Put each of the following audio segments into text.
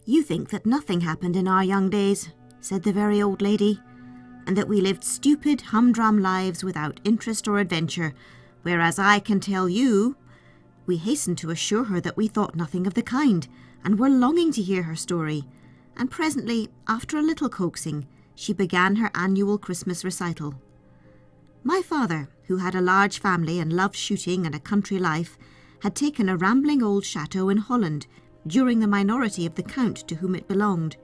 "You think that nothing happened in our young days," said the very old lady, "and that we lived stupid, humdrum lives without interest or adventure, whereas I can tell you—" We hastened to assure her that we thought nothing of the kind, and were longing to hear her story, and presently, after a little coaxing, she began her annual Christmas recital. My father, who had a large family and loved shooting and a country life, had taken a rambling old chateau in Holland during the minority of the Count to whom it belonged.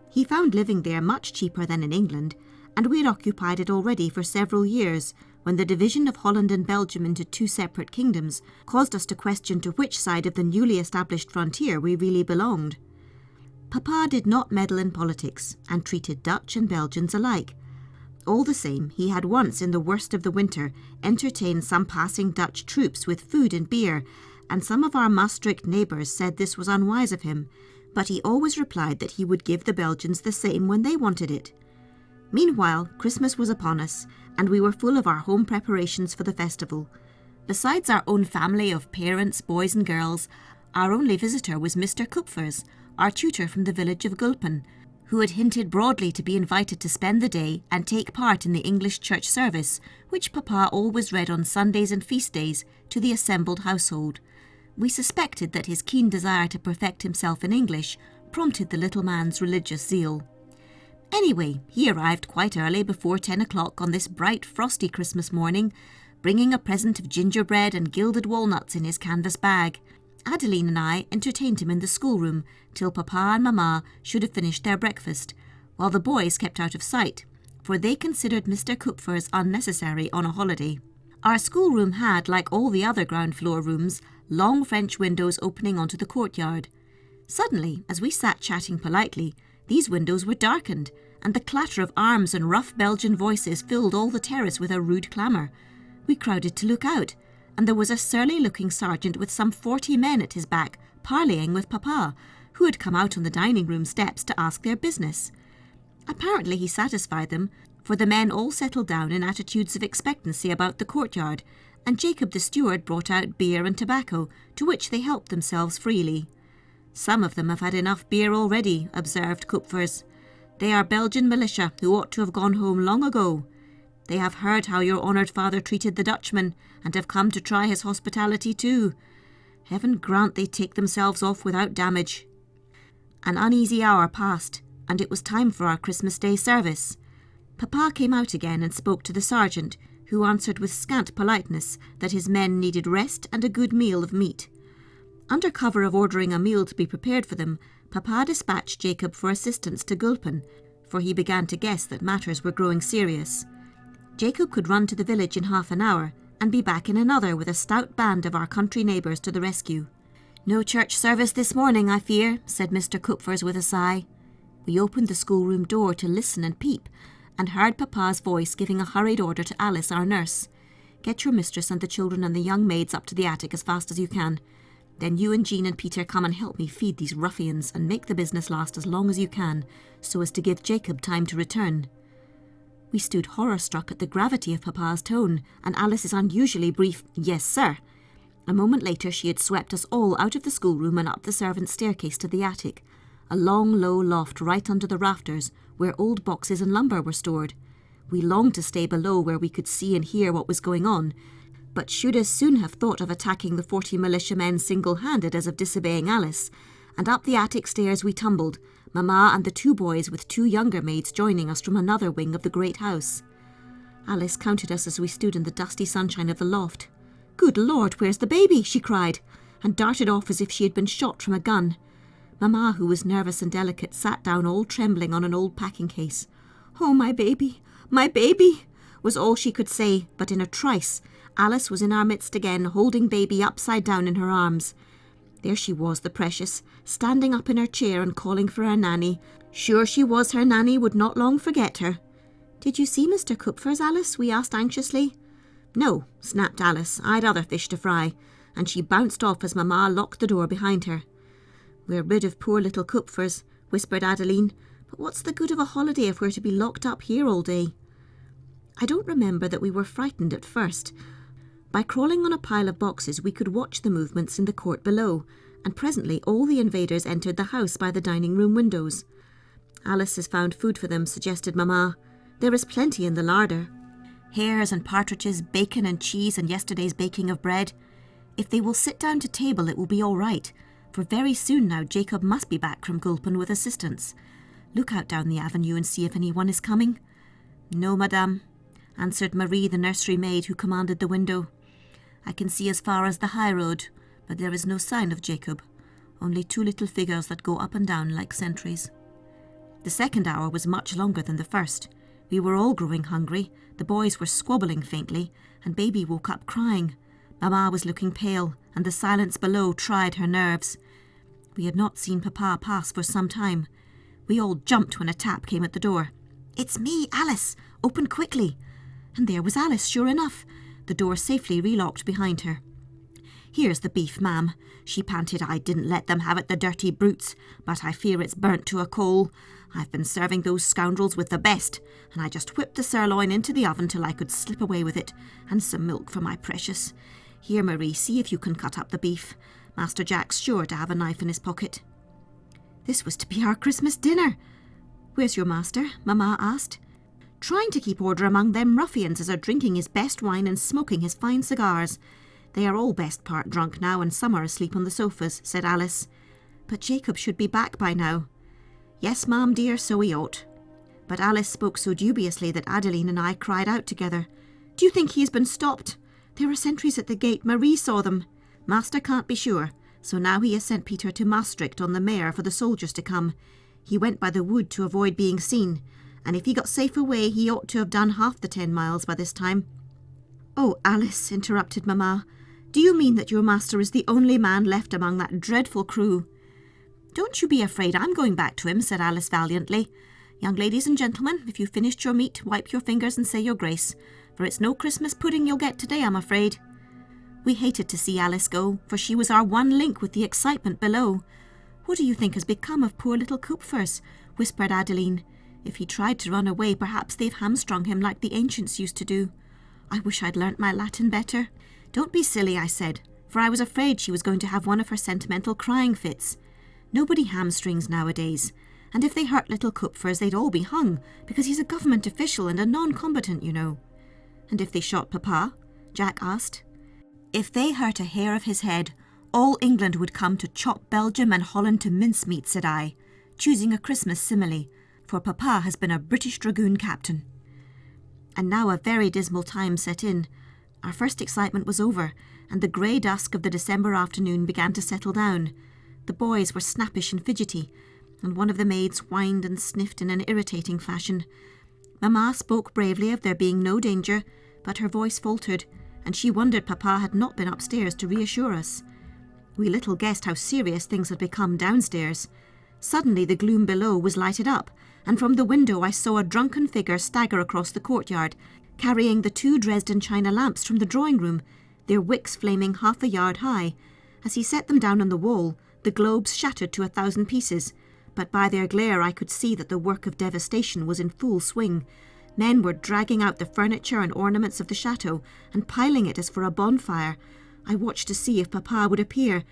He found living there much cheaper than in England, and we had occupied it already for several years, when the division of Holland and Belgium into two separate kingdoms caused us to question to which side of the newly established frontier we really belonged. Papa did not meddle in politics, and treated Dutch and Belgians alike. All the same, he had once, in the worst of the winter, entertained some passing Dutch troops with food and beer, and some of our Maastricht neighbours said this was unwise of him, but he always replied that he would give the Belgians the same when they wanted it. Meanwhile, Christmas was upon us, and we were full of our home preparations for the festival. Besides our own family of parents, boys and girls, our only visitor was Mr. Kupfers, our tutor from the village of Gulpen, who had hinted broadly to be invited to spend the day and take part in the English church service, which Papa always read on Sundays and feast days to the assembled household. We suspected that his keen desire to perfect himself in English prompted the little man's religious zeal. Anyway, he arrived quite early, before 10 o'clock on this bright, frosty Christmas morning, bringing a present of gingerbread and gilded walnuts in his canvas bag. Adeline and I entertained him in the schoolroom till Papa and Mamma should have finished their breakfast, while the boys kept out of sight, for they considered Mr. Kupfers unnecessary on a holiday. Our schoolroom had, like all the other ground-floor rooms, long French windows opening onto the courtyard. Suddenly, as we sat chatting politely, these windows were darkened, and the clatter of arms and rough Belgian voices filled all the terrace with a rude clamour. We crowded to look out, and there was a surly-looking sergeant with some 40 men at his back, parleying with Papa, who had come out on the dining-room steps to ask their business. Apparently he satisfied them, for the men all settled down in attitudes of expectancy about the courtyard, and Jacob the steward brought out beer and tobacco, to which they helped themselves freely. "Some of them have had enough beer already," observed Kupfers. "They are Belgian militia who ought to have gone home long ago. They have heard how your honoured father treated the Dutchman, and have come to try his hospitality too. Heaven grant they take themselves off without damage." An uneasy hour passed, and it was time for our Christmas Day service. Papa came out again and spoke to the sergeant, who answered with scant politeness that his men needed rest and a good meal of meat. Under cover of ordering a meal to be prepared for them, Papa dispatched Jacob for assistance to Gulpen, for he began to guess that matters were growing serious. Jacob could run to the village in half an hour, and be back in another with a stout band of our country neighbours to the rescue. "No church service this morning, I fear," said Mr. Kupfers with a sigh. We opened the schoolroom door to listen and peep, and heard Papa's voice giving a hurried order to Alice, our nurse. "Get your mistress and the children and the young maids up to the attic as fast as you can. Then you and Jean and Peter come and help me feed these ruffians and make the business last as long as you can, so as to give Jacob time to return." We stood horror-struck at the gravity of Papa's tone, and Alice's unusually brief "Yes, sir." A moment later she had swept us all out of the schoolroom and up the servants' staircase to the attic, a long, low loft right under the rafters, where old boxes and lumber were stored. We longed to stay below where we could see and hear what was going on, but should as soon have thought of attacking the 40 militiamen single-handed as of disobeying Alice, and up the attic stairs we tumbled, Mamma and the two boys with two younger maids joining us from another wing of the great house. Alice counted us as we stood in the dusty sunshine of the loft. "Good Lord, where's the baby?" she cried, and darted off as if she had been shot from a gun. Mamma, who was nervous and delicate, sat down all trembling on an old packing-case. "Oh, my baby, was all she could say, but in a trice Alice was in our midst again, holding baby upside down in her arms. There she was, the precious, standing up in her chair and calling for her nanny. Sure she was her nanny would not long forget her. "Did you see Mr. Kupfers, Alice?" we asked anxiously. "No," snapped Alice, "I'd other fish to fry," and she bounced off as Mamma locked the door behind her. "We're rid of poor little Kupfers," whispered Adeline, "but what's the good of a holiday if we're to be locked up here all day?" I don't remember that we were frightened at first. By crawling on a pile of boxes we could watch the movements in the court below, and presently all the invaders entered the house by the dining room windows. Alice has found food for them, suggested Mamma. There is plenty in the larder. Hares and partridges, bacon and cheese, and yesterday's baking of bread. If they will sit down to table, it will be all right, for very soon now Jacob must be back from Gulpen with assistance. Look out down the avenue and see if anyone is coming. No, madame, answered Marie, the nursery maid who commanded the window. I can see as far as the high road, but there is no sign of Jacob, only two little figures that go up and down like sentries. The second hour was much longer than the first. We were all growing hungry, the boys were squabbling faintly, and baby woke up crying. Mamma was looking pale, and the silence below tried her nerves. We had not seen Papa pass for some time. We all jumped when a tap came at the door. "It's me, Alice! Open quickly!" And there was Alice, sure enough, the door safely relocked behind her. "Here's the beef, ma'am," she panted. "I didn't let them have it, the dirty brutes, but I fear it's burnt to a coal. I've been serving those scoundrels with the best, and I just whipped the sirloin into the oven till I could slip away with it, and some milk for my precious. Here, Marie, see if you can cut up the beef. Master Jack's sure to have a knife in his pocket." This was to be our Christmas dinner. "Where's your master?" Mamma asked. "Trying to keep order among them ruffians as are drinking his best wine and smoking his fine cigars. They are all best part drunk now, and some are asleep on the sofas," said Alice. "But Jacob should be back by now." "Yes, ma'am, dear, so he ought." But Alice spoke so dubiously that Adeline and I cried out together. "Do you think he has been stopped? There are sentries at the gate. Marie saw them." "Master can't be sure, so now he has sent Peter to Maastricht on the mare for the soldiers to come. He went by the wood to avoid being seen, and if he got safe away he ought to have done half the 10 miles by this time." "Oh, Alice," interrupted Mamma, "do you mean that your master is the only man left among that dreadful crew?" "Don't you be afraid, I'm going back to him," said Alice valiantly. "Young ladies and gentlemen, if you've finished your meat, wipe your fingers and say your grace, for it's no Christmas pudding you'll get today, I'm afraid." We hated to see Alice go, for she was our one link with the excitement below. "What do you think has become of poor little Kupfers?" whispered Adeline. "If he tried to run away, perhaps they've hamstrung him like the ancients used to do. I wish I'd learnt my Latin better." "Don't be silly," I said, for I was afraid she was going to have one of her sentimental crying fits. "Nobody hamstrings nowadays, and if they hurt little Kupfers they'd all be hung, because he's a government official and a non-combatant, you know." "And if they shot Papa?" Jack asked. "If they hurt a hair of his head, all England would come to chop Belgium and Holland to mincemeat," said I, choosing a Christmas simile, for Papa has been a British Dragoon captain. And now a very dismal time set in. Our first excitement was over, and the grey dusk of the December afternoon began to settle down. The boys were snappish and fidgety, and one of the maids whined and sniffed in an irritating fashion. Mamma spoke bravely of there being no danger, but her voice faltered, and she wondered Papa had not been upstairs to reassure us. We little guessed how serious things had become downstairs. Suddenly the gloom below was lighted up, and from the window I saw a drunken figure stagger across the courtyard, carrying the 2 Dresden china lamps from the drawing-room, their wicks flaming half a yard high. As he set them down on the wall, the globes shattered to 1,000 pieces, but by their glare I could see that the work of devastation was in full swing. Men were dragging out the furniture and ornaments of the chateau and piling it as for a bonfire. I watched to see if Papa would appear.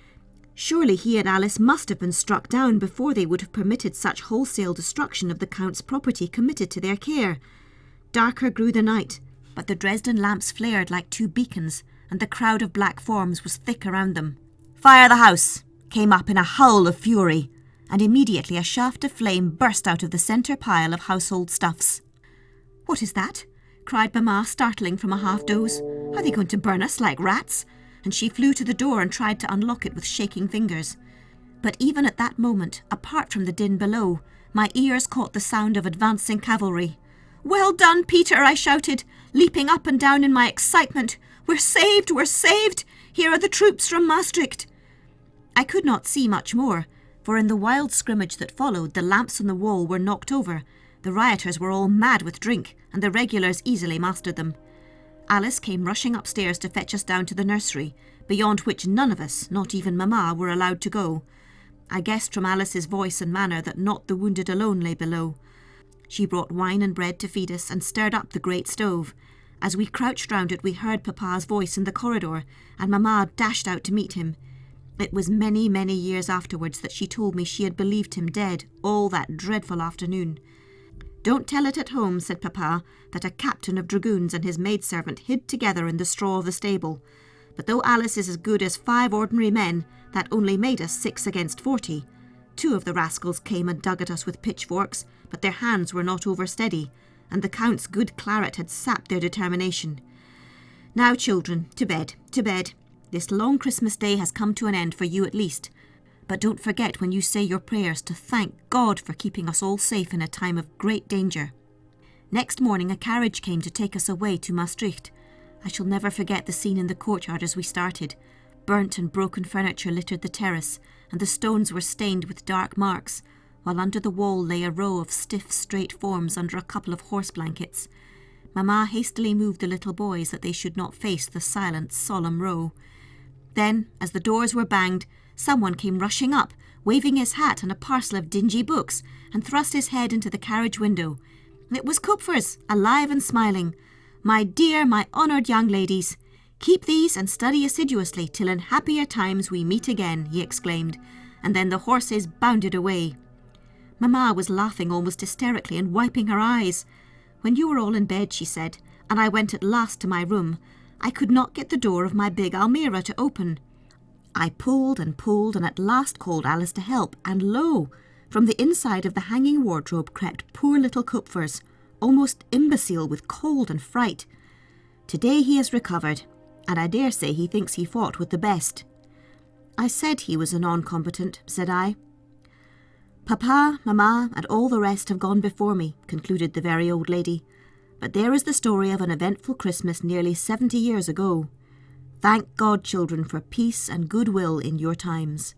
Surely he and Alice must have been struck down before they would have permitted such wholesale destruction of the Count's property committed to their care. Darker grew the night, but the Dresden lamps flared like 2 beacons, and the crowd of black forms was thick around them. "Fire the house!" came up in a howl of fury, and immediately a shaft of flame burst out of the centre pile of household stuffs. "What is that?" cried Mamma, startling from a half-doze. "Are they going to burn us like rats?" And she flew to the door and tried to unlock it with shaking fingers. But even at that moment, apart from the din below, my ears caught the sound of advancing cavalry. "Well done, Peter!" I shouted, leaping up and down in my excitement. "We're saved! We're saved! Here are the troops from Maastricht!" I could not see much more, for in the wild scrimmage that followed, the lamps on the wall were knocked over. The rioters were all mad with drink, and the regulars easily mastered them. Alice came rushing upstairs to fetch us down to the nursery, beyond which none of us, not even Mamma, were allowed to go. I guessed from Alice's voice and manner that not the wounded alone lay below. She brought wine and bread to feed us and stirred up the great stove. As we crouched round it we heard Papa's voice in the corridor, and Mamma dashed out to meet him. It was many, many years afterwards that she told me she had believed him dead all that dreadful afternoon. "Don't tell it at home," said Papa, "that a captain of dragoons and his maidservant hid together in the straw of the stable. But though Alice is as good as 5 ordinary men, that only made us 6 against 40. 2 of the rascals came and dug at us with pitchforks, but their hands were not over steady, and the Count's good claret had sapped their determination. Now, children, to bed, to bed. This long Christmas day has come to an end for you at least. But don't forget when you say your prayers to thank God for keeping us all safe in a time of great danger." Next morning a carriage came to take us away to Maastricht. I shall never forget the scene in the courtyard as we started. Burnt and broken furniture littered the terrace, and the stones were stained with dark marks, while under the wall lay a row of stiff, straight forms under a couple of horse blankets. Mamma hastily moved the little boys that they should not face the silent, solemn row. Then, as the doors were banged, someone came rushing up, waving his hat and a parcel of dingy books, and thrust his head into the carriage window. It was Kupfers, alive and smiling. "My dear, my honoured young ladies, keep these and study assiduously till in happier times we meet again," he exclaimed, and then the horses bounded away. Mamma was laughing almost hysterically and wiping her eyes. "When you were all in bed," she said, "and I went at last to my room, I could not get the door of my big almirah to open. I pulled and at last called Alice to help, and lo! From the inside of the hanging wardrobe crept poor little Kupfers, almost imbecile with cold and fright. Today he has recovered, and I dare say he thinks he fought with the best." "I said he was a non-combatant," said I. "Papa, Mamma, and all the rest have gone before me," concluded the very old lady. "But there is the story of an eventful Christmas nearly 70 years ago. Thank God, children, for peace and goodwill in your times."